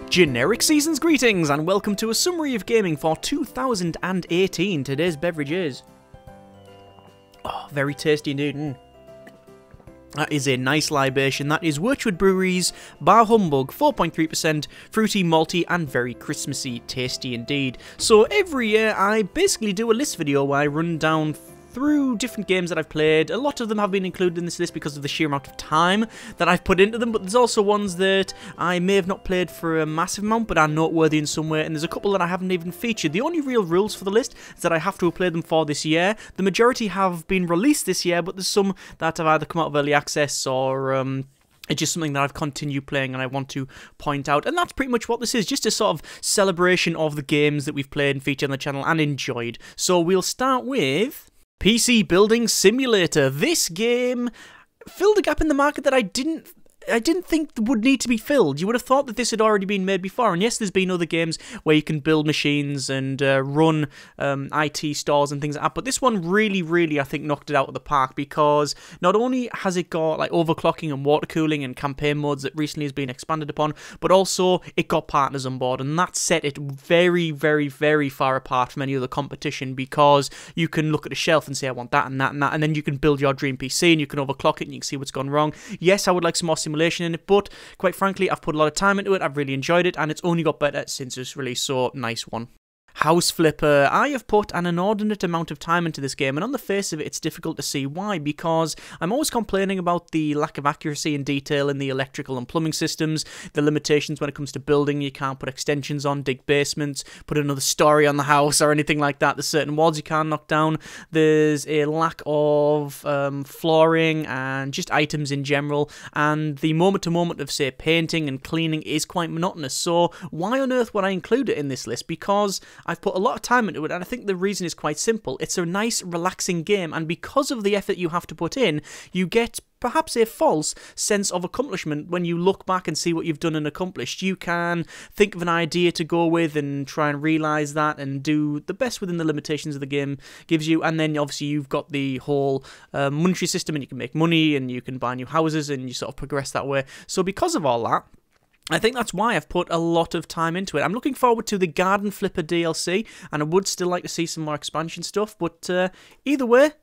Generic Seasons greetings and welcome to a summary of gaming for 2018. Today's beverage is... oh, very tasty indeed. That is a nice libation. That is Wirchwood Brewery's Bar Humbug, 4.3%, fruity, malty, and very Christmassy tasty indeed. So every year I basically do a list video where I run down through different games that I've played. A lot of them have been included in this list because of the sheer amount of time that I've put into them, but there's also ones that I may have not played for a massive amount but are noteworthy in some way, and there's a couple that I haven't even featured. The only real rules for the list is that I have to have played them for this year. The majority have been released this year, but there's some that have either come out of early access or it's just something that I've continued playing and I want to point out. And that's pretty much what this is, just a sort of celebration of the games that we've played and featured on the channel and enjoyed. So we'll start with PC Building Simulator. This game filled a gap in the market that I didn't think would need to be filled. You would have thought that this had already been made before, and yes, there's been other games where you can build machines and run IT stores and things like that, but this one really, I think, knocked it out of the park, because not only has it got like overclocking and water cooling and campaign modes that recently has been expanded upon, but also it got partners on board, and that set it very far apart from any other competition, because you can look at a shelf and say, I want that and that and that, and then you can build your dream PC and you can overclock it and you can see what's gone wrong. Yes, I would like some more simulation in it, but quite frankly, I've put a lot of time into it. I've really enjoyed it, and it's only got better since its release, so nice one. House Flipper. I have put an inordinate amount of time into this game, and on the face of it, it's difficult to see why, because I'm always complaining about the lack of accuracy and detail in the electrical and plumbing systems, the limitations when it comes to building. You can't put extensions on, dig basements, put another story on the house or anything like that. There's certain walls you can't knock down. There's a lack of flooring and just items in general, and the moment-to-moment of, say, painting and cleaning is quite monotonous. So why on earth would I include it in this list? Because I've put a lot of time into it, and I think the reason is quite simple. It's a nice, relaxing game, and because of the effort you have to put in, you get perhaps a false sense of accomplishment when you look back and see what you've done and accomplished. You can think of an idea to go with and try and realise that and do the best within the limitations of the game gives you, and then obviously you've got the whole monetary system, and you can make money and you can buy new houses and you sort of progress that way. So because of all that, I think that's why I've put a lot of time into it. I'm looking forward to the Garden Flipper DLC, and I would still like to see some more expansion stuff, but either way,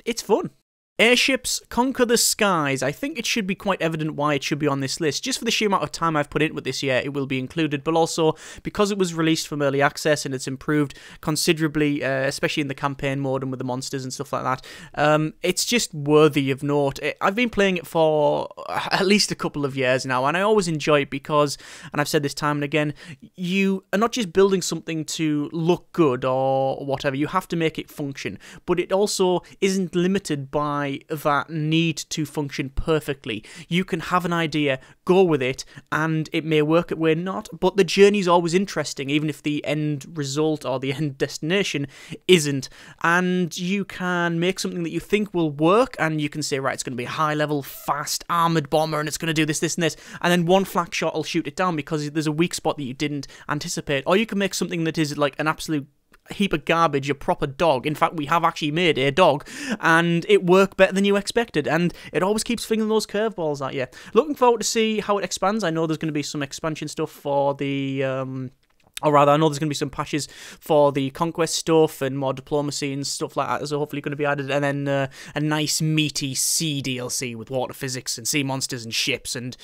it's fun. Airships Conquer the Skies. I think it should be quite evident why it should be on this list. Just for the sheer amount of time I've put into it this year, it will be included, but also because it was released from early access and it's improved considerably, especially in the campaign mode and with the monsters and stuff like that. It's just worthy of note. I've been playing it for at least a couple of years now, and I always enjoy it because, and I've said this time and again, you are not just building something to look good or whatever, you have to make it function, but it also isn't limited by that need to function perfectly. You can have an idea, go with it, and it may work, it may not, but the journey's always interesting, even if the end result or the end destination isn't. And you can make something that you think will work, and you can say, right, it's going to be a high-level, fast, armoured bomber, and it's going to do this, this, and this, and then one flak shot will shoot it down because there's a weak spot that you didn't anticipate. Or you can make something that is like an absolute heap of garbage, a proper dog. In fact, we have actually made a dog, and it worked better than you expected, and it always keeps flinging those curveballs at you. Looking forward to see how it expands. I know there's going to be some expansion stuff for the or rather, I know there's going to be some patches for the Conquest stuff and more diplomacy and stuff like that, so hopefully going to be added, and then a nice meaty sea DLC with water physics and sea monsters and ships and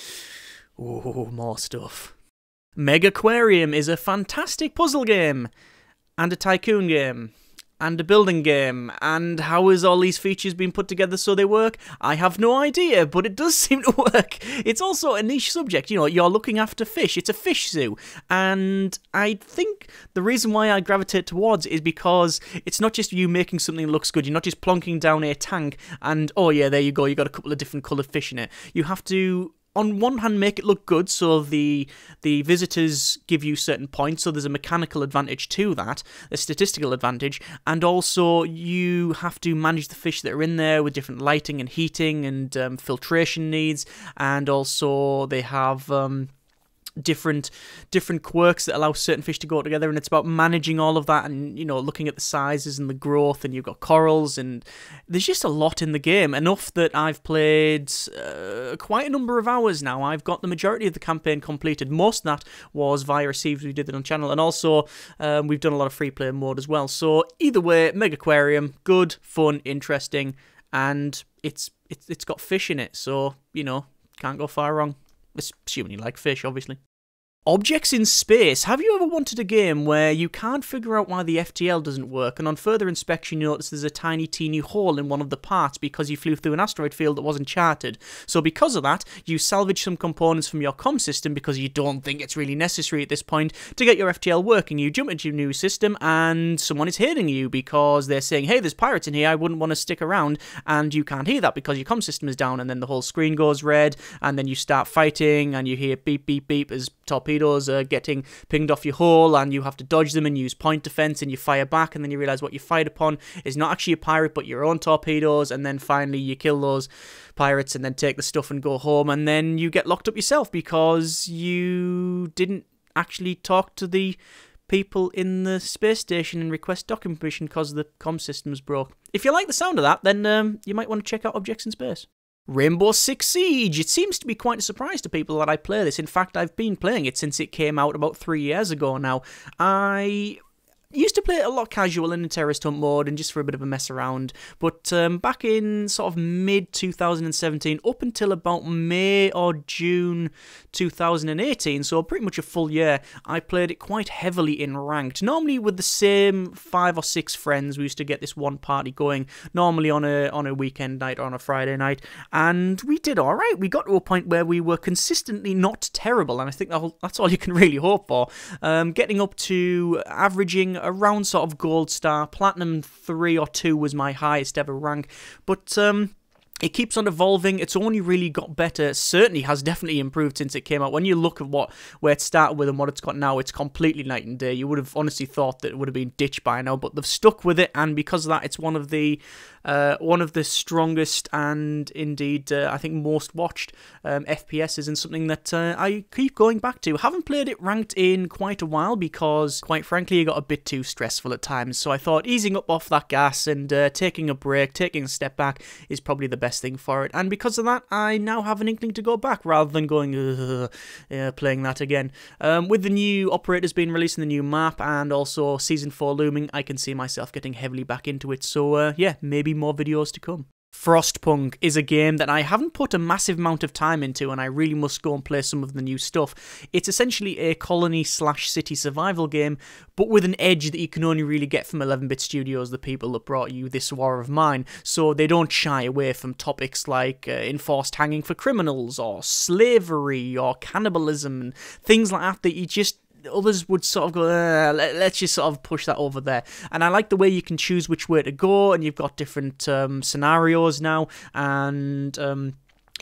more stuff. Meg Aquarium is a fantastic puzzle game, and a tycoon game, and a building game, and how is all these features being put together so they work? I have no idea, but it does seem to work. It's also a niche subject, you know, you're looking after fish, it's a fish zoo, and I think the reason why I gravitate towards it is because it's not just you making something that looks good, you're not just plonking down a tank, and oh yeah, there you go, you got a couple of different coloured fish in it. You have to, on one hand, make it look good, so the visitors give you certain points, so there's a mechanical advantage to that, a statistical advantage, and also you have to manage the fish that are in there with different lighting and heating and filtration needs, and also they have different quirks that allow certain fish to go together, and it's about managing all of that and, you know, looking at the sizes and the growth, and you've got corals, and there's just a lot in the game, enough that I've played quite a number of hours now. I've got the majority of the campaign completed. Most of that was via Received, we did it on channel, and also we've done a lot of free play mode as well. So either way, Meg Aquarium, good, fun, interesting, and it's got fish in it, so, you know, can't go far wrong. Assuming you like fish, obviously. Objects in space. Have you ever wanted a game where you can't figure out why the FTL doesn't work, and on further inspection you notice there's a tiny teeny hole in one of the parts because you flew through an asteroid field that wasn't charted? So because of that, you salvage some components from your comm system because you don't think it's really necessary at this point to get your FTL working. You jump into your new system and someone is hating you because they're saying, hey, there's pirates in here, I wouldn't want to stick around, and you can't hear that because your comm system is down, and then the whole screen goes red, and then you start fighting, and you hear beep, beep, beep as torpedoes are getting pinged off your hull, and you have to dodge them and use point defense, and you fire back, and then you realize what you fired upon is not actually a pirate but your own torpedoes, and then finally you kill those pirates and then take the stuff and go home, and then you get locked up yourself because you didn't actually talk to the people in the space station and request docking permission because the comm system's broke. If you like the sound of that, then you might want to check out Objects in Space. Rainbow Six Siege. It seems to be quite a surprise to people that I play this. In fact, I've been playing it since it came out about 3 years ago now. I used to play it a lot casual in a terrorist hunt mode and just for a bit of a mess around, but back in sort of mid-2017 up until about May or June 2018, so pretty much a full year, I played it quite heavily in ranked. Normally with the same 5 or 6 friends. We used to get this one party going, normally on a weekend night or on a Friday night, and we did alright. We got to a point where we were consistently not terrible, and I think that's all you can really hope for. Getting up to averaging around sort of gold star, platinum 3 or 2 was my highest ever rank, but it keeps on evolving. It's only really got better. It certainly has definitely improved since it came out. When you look at where it started with and what it's got now, it's completely night and day. You would have honestly thought that it would have been ditched by now, but they've stuck with it, and because of that, it's one of the strongest and indeed I think most watched FPSs, and something that I keep going back to. Haven't played it ranked in quite a while because, quite frankly, it got a bit too stressful at times. So I thought easing up off that gas and taking a break, taking a step back is probably the best thing for it, and because of that I now have an inkling to go back rather than going playing that again. With the new operators being released and the new map and also Season 4 looming, I can see myself getting heavily back into it, so yeah, maybe more videos to come. Frostpunk is a game that I haven't put a massive amount of time into, and I really must go and play some of the new stuff. It's essentially a colony/city survival game, but with an edge that you can only really get from 11-bit studios, the people that brought you This War of Mine. So they don't shy away from topics like enforced hanging for criminals, or slavery, or cannibalism, and things like that you just... Others would sort of go, let's just sort of push that over there. And I like the way you can choose which way to go, and you've got different scenarios now, and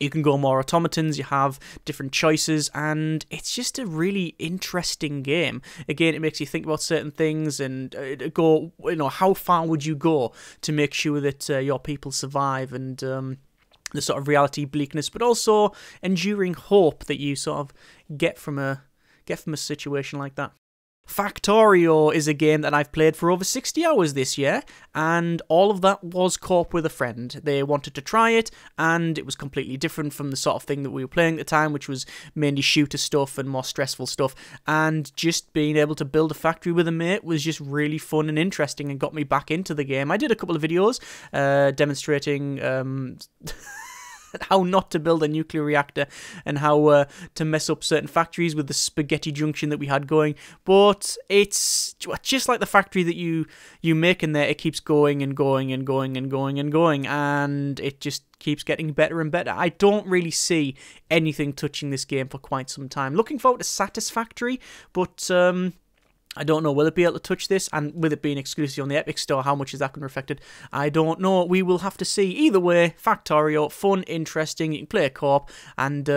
you can go more automatons, you have different choices, and it's just a really interesting game. Again, it makes you think about certain things and go, you know, how far would you go to make sure that your people survive, and the sort of reality bleakness, but also enduring hope that you sort of get from a situation like that. Factorio is a game that I've played for over 60 hours this year, and all of that was Corp with a friend. They wanted to try it, and it was completely different from the sort of thing that we were playing at the time, which was mainly shooter stuff and more stressful stuff, and just being able to build a factory with a mate was just really fun and interesting and got me back into the game. I did a couple of videos demonstrating how not to build a nuclear reactor and how to mess up certain factories with the spaghetti junction that we had going, but it's just like the factory that you make in there. It keeps going and going and going and going and going, and it just keeps getting better and better. I don't really see anything touching this game for quite some time. Looking forward to Satisfactory, but I don't know, will it be able to touch this? And with it being exclusive on the Epic Store, how much is that going to affect it? I don't know. We will have to see. Either way, Factorio, fun, interesting. You can play a co-op, and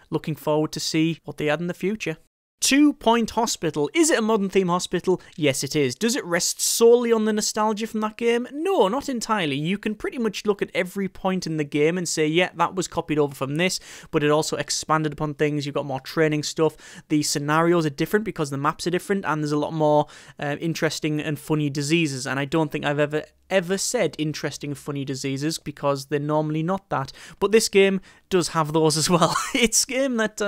looking forward to see what they add in the future. 2Point Hospital. Is it a modern theme hospital? Yes, it is. Does it rest solely on the nostalgia from that game? No, not entirely. You can pretty much look at every point in the game and say, yeah, that was copied over from this, but it also expanded upon things. You've got more training stuff. The scenarios are different because the maps are different, and there's a lot more interesting and funny diseases, and I don't think I've ever said interesting funny diseases because they're normally not that, but this game does have those as well. It's a game that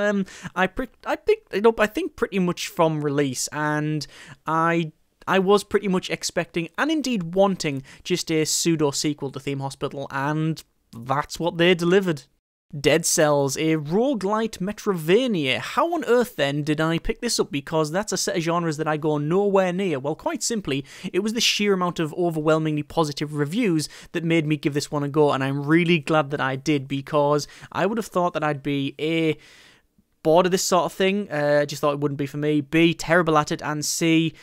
I picked it up, I think, pretty much from release, and I was pretty much expecting and indeed wanting just a pseudo sequel to Theme Hospital, and that's what they delivered. Dead Cells, a roguelite Metrovania. How on earth then did I pick this up? Because that's a set of genres that I go nowhere near. Well, quite simply, it was the sheer amount of overwhelmingly positive reviews that made me give this one a go, and I'm really glad that I did, because I would have thought that I'd be bored of this sort of thing, just thought it wouldn't be for me, B, terrible at it, and C,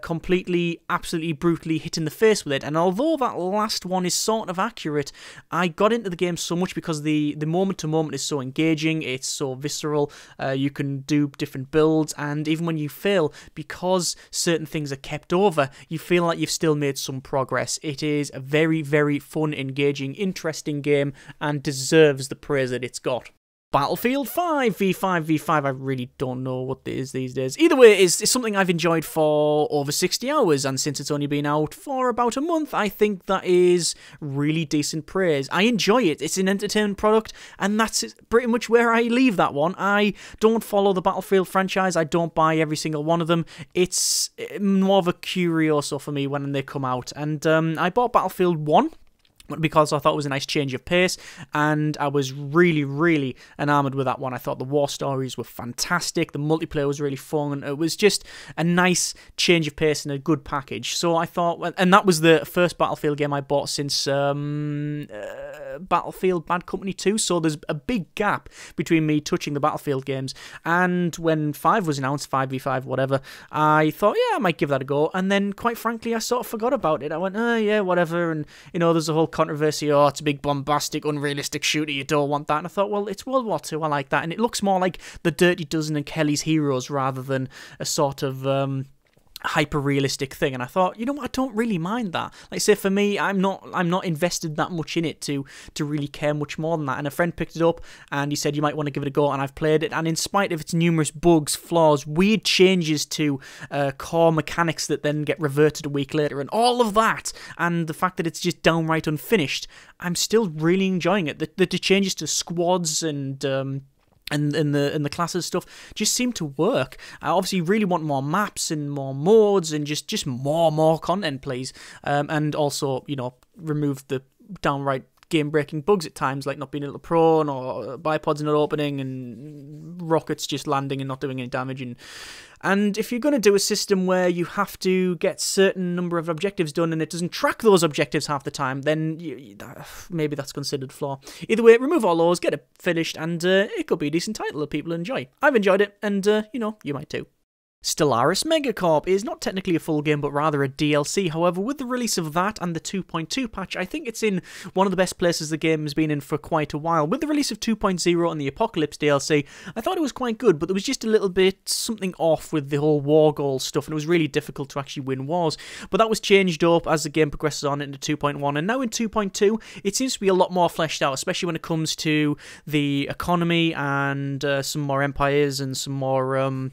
completely, absolutely, brutally hit in the face with it. And although that last one is sort of accurate, I got into the game so much because the moment-to-moment is so engaging, it's so visceral, you can do different builds, and even when you fail, because certain things are kept over, you feel like you've still made some progress. It is a very, very fun, engaging, interesting game, and deserves the praise that it's got. Battlefield 5, V5, I really don't know what it is these days. Either way, it's something I've enjoyed for over 60 hours, and since it's only been out for about a month, I think that is really decent praise. I enjoy it. It's an entertainment product, and that's pretty much where I leave that one. I don't follow the Battlefield franchise. I don't buy every single one of them. It's more of a curioso for me when they come out, and I bought Battlefield 1, because I thought it was a nice change of pace, and I was really, really enamoured with that one. I thought the war stories were fantastic, the multiplayer was really fun, and it was just a nice change of pace and a good package. So I thought, and that was the first Battlefield game I bought since Battlefield Bad Company 2, so there's a big gap between me touching the Battlefield games, and when 5 was announced, 5v5, whatever, I thought, yeah, I might give that a go, and then, quite frankly, I sort of forgot about it. I went, oh, yeah, whatever, and, you know, there's a whole controversy, oh, it's a big bombastic, unrealistic shooter, you don't want that, and I thought, well, it's World War II, I like that, and it looks more like the Dirty Dozen and Kelly's Heroes rather than a sort of hyper-realistic thing, and I thought, you know what, I don't really mind that. Like I say, for me, I'm not invested that much in it to really care much more than that, and a friend picked it up, and he said, you might want to give it a go, and I've played it, and in spite of its numerous bugs, flaws, weird changes to core mechanics that then get reverted a week later, and all of that, and the fact that it's just downright unfinished, I'm still really enjoying it. The changes to squads and the classes stuff just seem to work. I obviously really want more maps and more modes and just more content, please. And also, you know, remove the downright game-breaking bugs at times, like not being able to prone or bipods not opening and rockets just landing and not doing any damage. And if you're going to do a system where you have to get certain number of objectives done and it doesn't track those objectives half the time, then maybe that's considered a flaw. Either way, remove all those, get it finished, and it could be a decent title that people enjoy. I've enjoyed it, and, you know, you might too. Stellaris Megacorp is not technically a full game, but rather a DLC. However, with the release of that and the 2.2 patch, I think it's in one of the best places the game has been in for quite a while. With the release of 2.0 and the Apocalypse DLC, I thought it was quite good, but there was just a little bit something off with the whole war goal stuff, and it was really difficult to actually win wars. But that was changed up as the game progresses on into 2.1, and now in 2.2, it seems to be a lot more fleshed out, especially when it comes to the economy and some more empires and some more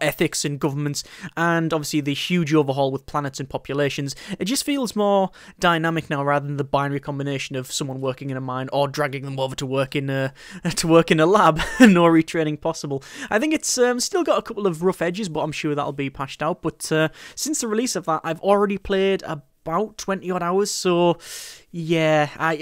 ethics in governments, and obviously the huge overhaul with planets and populations. It just feels more dynamic now rather than the binary combination of someone working in a mine or dragging them over to work in a lab. No retraining possible. I think it's still got a couple of rough edges, but I'm sure that'll be patched out. But since the release of that, I've already played about 20 odd hours, so yeah, I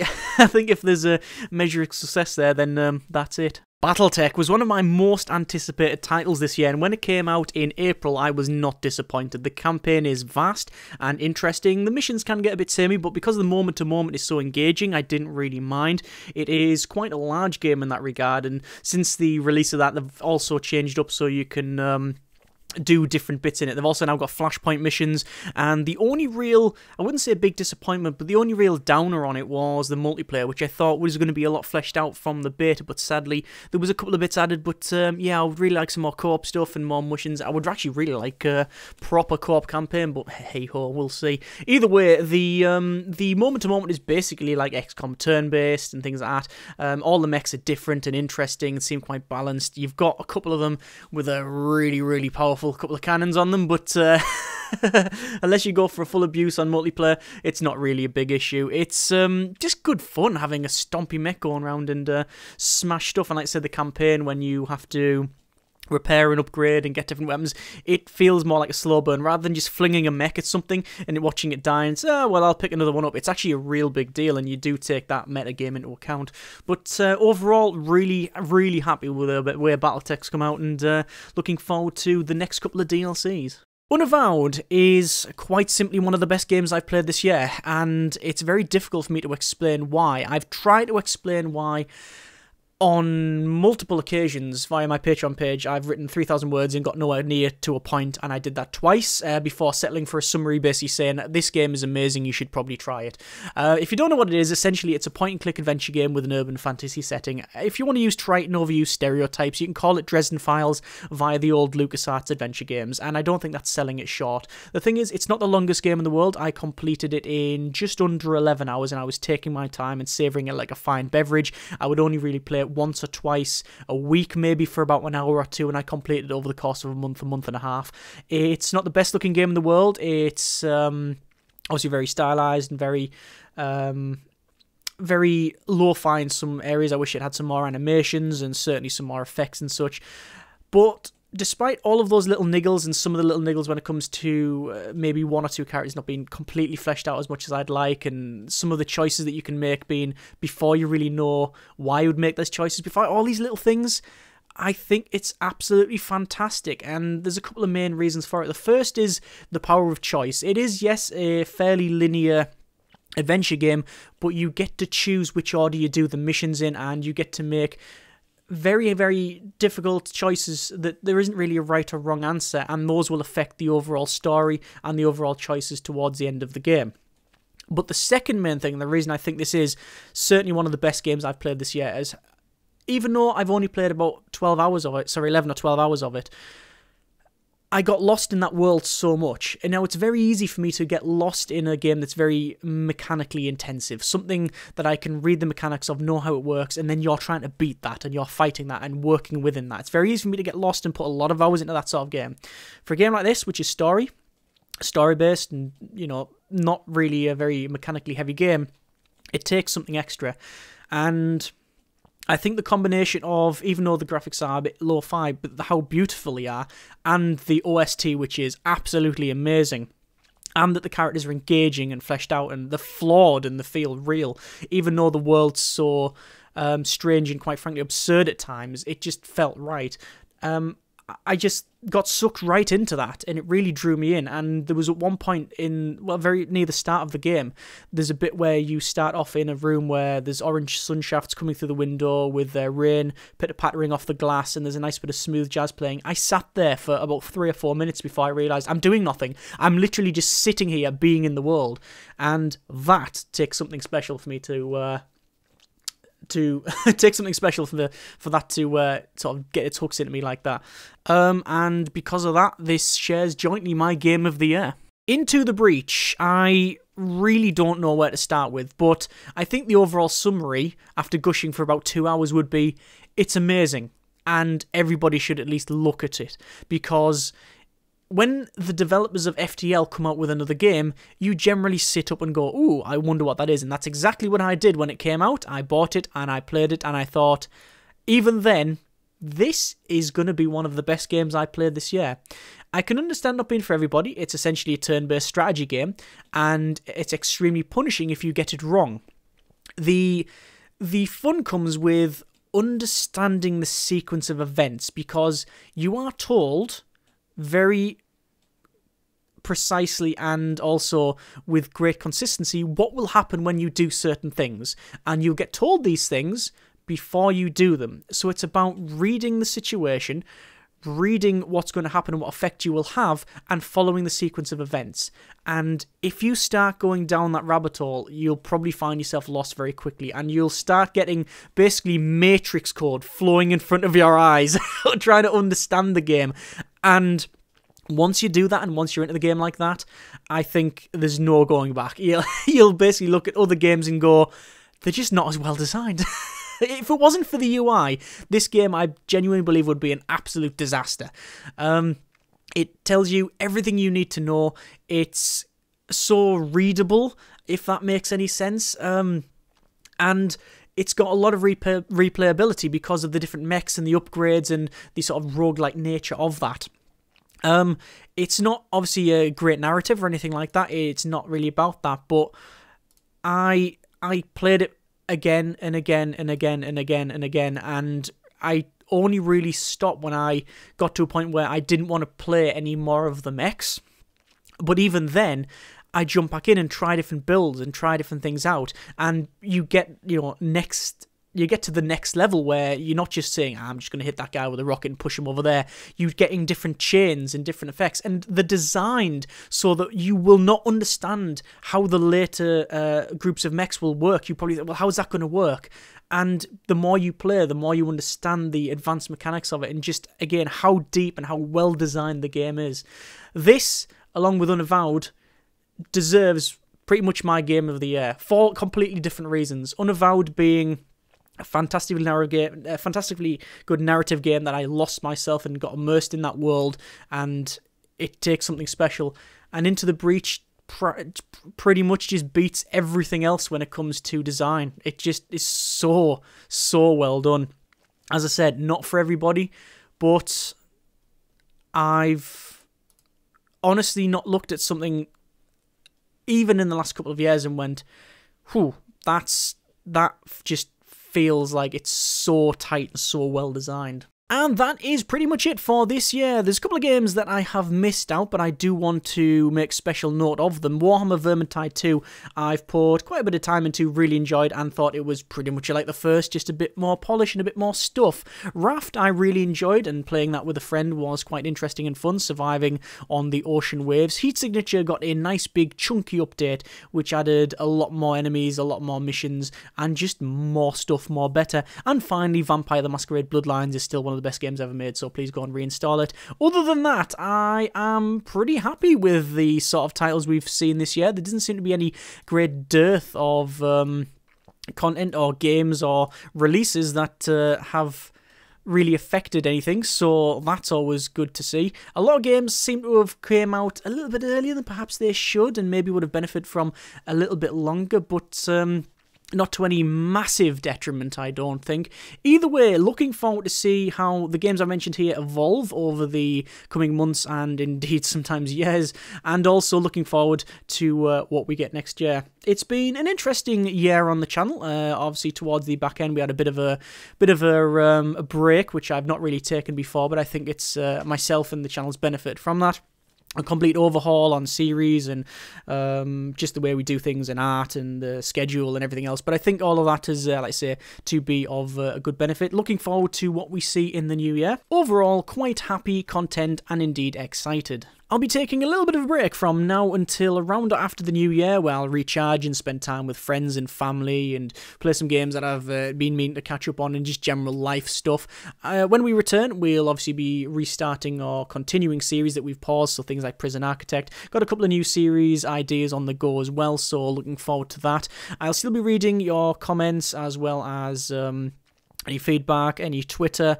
think if there's a measure of success there, then that's it. BattleTech was one of my most anticipated titles this year, and when it came out in April, I was not disappointed. The campaign is vast and interesting. The missions can get a bit samey, but because the moment-to-moment is so engaging, I didn't really mind. It is quite a large game in that regard, and since the release of that, they've also changed up so you can do different bits in it. They've also now got flashpoint missions, and the only real, I wouldn't say a big disappointment, but the only real downer on it was the multiplayer, which I thought was going to be a lot fleshed out from the beta, but sadly there was a couple of bits added. But yeah, I would really like some more co-op stuff and more missions. I would actually really like a proper co-op campaign, but hey ho, we'll see. Either way, the moment to moment is basically like XCOM turn-based and things like that. All the mechs are different and interesting and seem quite balanced. You've got a couple of them with a really powerful couple of cannons on them, but unless you go for a full abuse on multiplayer, it's not really a big issue. It's just good fun having a stompy mech going around and smash stuff. And like I said, the campaign, when you have to repair and upgrade and get different weapons, it feels more like a slow burn rather than just flinging a mech at something and watching it die and say, oh, well, I'll pick another one up. It's actually a real big deal, and you do take that metagame into account. But overall, really happy with the way BattleTech's come out, and looking forward to the next couple of DLCs. Unavowed is quite simply one of the best games I've played this year, and it's very difficult for me to explain why. I've tried to explain why on multiple occasions via my Patreon page. I've written 3,000 words and got nowhere near to a point, and I did that twice before settling for a summary basically saying, this game is amazing, you should probably try it. If you don't know what it is, essentially it's a point-and-click adventure game with an urban fantasy setting. If you want to use trite and overused stereotypes, you can call it Dresden Files via the old LucasArts adventure games, and I don't think that's selling it short. The thing is, it's not the longest game in the world. I completed it in just under 11 hours, and I was taking my time and savouring it like a fine beverage. I would only really play it once or twice a week, maybe for about an hour or two, and I completed it over the course of a month and a half. It's not the best looking game in the world. It's obviously very stylized and very lo-fi in some areas. I wish it had some more animations and certainly some more effects and such. But despite all of those little niggles, and some of the little niggles when it comes to maybe one or two characters not being completely fleshed out as much as I'd like, and some of the choices that you can make being before you really know why you would make those choices, before all these little things, I think it's absolutely fantastic, and there's a couple of main reasons for it. The first is the power of choice. It is, yes, a fairly linear adventure game, but you get to choose which order you do the missions in, and you get to make very difficult choices that there isn't really a right or wrong answer, and those will affect the overall story and the overall choices towards the end of the game. But the second main thing, and the reason I think this is certainly one of the best games I've played this year, is even though I've only played about 11 or 12 hours of it, I got lost in that world so much. And now it's very easy for me to get lost in a game that's very mechanically intensive. Something that I can read the mechanics of, know how it works, and then you're trying to beat that, and you're fighting that, and working within that. It's very easy for me to get lost and put a lot of hours into that sort of game. For a game like this, which is story-based, and, you know, not really a very mechanically heavy game, it takes something extra. And I think the combination of, even though the graphics are a bit lo-fi, but how beautiful they are, and the OST, which is absolutely amazing, and that the characters are engaging and fleshed out, and they're flawed and they feel real, even though the world's so strange and quite frankly absurd at times, it just felt right. I just got sucked right into that, and it really drew me in. And there was at one point very near the start of the game, there's a bit where you start off in a room where there's orange sun shafts coming through the window with rain pitter-pattering off the glass, and there's a nice bit of smooth jazz playing. I sat there for about 3 or 4 minutes before I realised I'm doing nothing. I'm literally just sitting here being in the world, and that takes something special for me to take something special for that to sort of get its hooks into me like that. And because of that, this shares jointly my game of the year. Into the Breach, I really don't know where to start with, but I think the overall summary, after gushing for about 2 hours, would be, it's amazing, and everybody should at least look at it, because when the developers of FTL come out with another game, you generally sit up and go, ooh, I wonder what that is. And that's exactly what I did when it came out. I bought it and I played it, and I thought, even then, this is going to be one of the best games I played this year. I can understand not being for everybody. It's essentially a turn-based strategy game, and it's extremely punishing if you get it wrong. The fun comes with understanding the sequence of events, because you are told very precisely and also with great consistency what will happen when you do certain things, and you'll get told these things before you do them. So it's about reading the situation, reading what's going to happen and what effect you will have, and following the sequence of events. And if you start going down that rabbit hole, you'll probably find yourself lost very quickly, and you'll start getting basically matrix code flowing in front of your eyes, trying to understand the game. And once you do that, and once you're into the game like that, I think there's no going back. You'll basically look at other games and go, they're just not as well designed. If it wasn't for the UI, this game I genuinely believe would be an absolute disaster. It tells you everything you need to know. It's so readable, if that makes any sense. And it's got a lot of replayability because of the different mechs and the upgrades and the sort of roguelike nature of that. It's not obviously a great narrative or anything like that. It's not really about that, but I played it again and again and again and again and again, and I only really stopped when I got to a point where I didn't want to play any more of the mechs. But even then, I jump back in and try different builds and try different things out, and you get, you get to the next level where you're not just saying, I'm just going to hit that guy with a rocket and push him over there. You're getting different chains and different effects, and they're designed so that you will not understand how the later groups of mechs will work. You probably think, well, how's that going to work? And the more you play, the more you understand the advanced mechanics of it, and just, again, how deep and how well designed the game is. This, along with Unavowed, deserves pretty much my game of the year for completely different reasons. Unavowed being a fantastically good narrative game that I lost myself and got immersed in that world, and it takes something special. And Into the Breach pretty much just beats everything else when it comes to design. It just is so well done. As I said, not for everybody, but I've honestly not looked at something even in the last couple of years and went, whew, that just feels like it's so tight and so well designed. And that is pretty much it for this year. There's a couple of games that I have missed out, but I do want to make special note of them. Warhammer Vermintide 2, I've poured quite a bit of time into, really enjoyed, and thought it was pretty much like the first, just a bit more polish and a bit more stuff. Raft, I really enjoyed, and playing that with a friend was quite interesting and fun, surviving on the ocean waves. Heat Signature got a nice big chunky update, which added a lot more enemies, a lot more missions, and just more stuff, more better. And finally, Vampire the Masquerade Bloodlines is still one of the best games ever made, so please go and reinstall it. Other than that, I am pretty happy with the sort of titles we've seen this year. There doesn't seem to be any great dearth of content or games or releases that have really affected anything, so that's always good to see. A lot of games seem to have came out a little bit earlier than perhaps they should, and maybe would have benefited from a little bit longer, but not to any massive detriment, I don't think. Either way, looking forward to see how the games I mentioned here evolve over the coming months and indeed sometimes years, and also looking forward to what we get next year. It's been an interesting year on the channel. Obviously, towards the back end, we had a bit of a break, which I've not really taken before, but I think it's myself and the channel's benefit from that. A complete overhaul on series and just the way we do things in art and the schedule and everything else. But I think all of that is, like I say, to be of a good benefit. Looking forward to what we see in the new year. Overall, quite happy, content, and indeed excited. I'll be taking a little bit of a break from now until around after the new year, where I'll recharge and spend time with friends and family and play some games that I've been meaning to catch up on and just general life stuff. When we return, we'll obviously be restarting or continuing series that we've paused, so things like Prison Architect. Got a couple of new series ideas on the go as well, so looking forward to that. I'll still be reading your comments as well as any feedback, any Twitter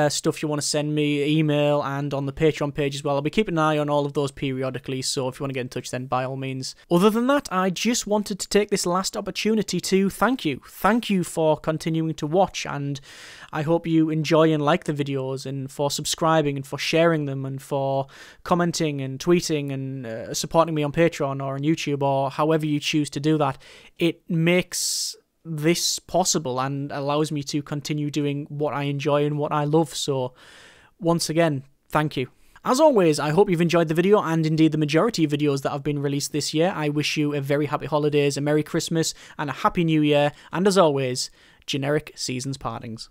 stuff you want to send me, email, and on the Patreon page as well. I'll be keeping an eye on all of those periodically, so if you want to get in touch, then by all means. Other than that, I just wanted to take this last opportunity to thank you. Thank you for continuing to watch, and I hope you enjoy and like the videos, and for subscribing, and for sharing them, and for commenting and tweeting, and supporting me on Patreon or on YouTube, or however you choose to do that. It makes this possible and allows me to continue doing what I enjoy and what I love. So once again, thank you. As always, I hope you've enjoyed the video, and indeed the majority of videos that have been released this year. I wish you a very happy holidays, a Merry Christmas, and a Happy New Year, and as always, generic seasons partings.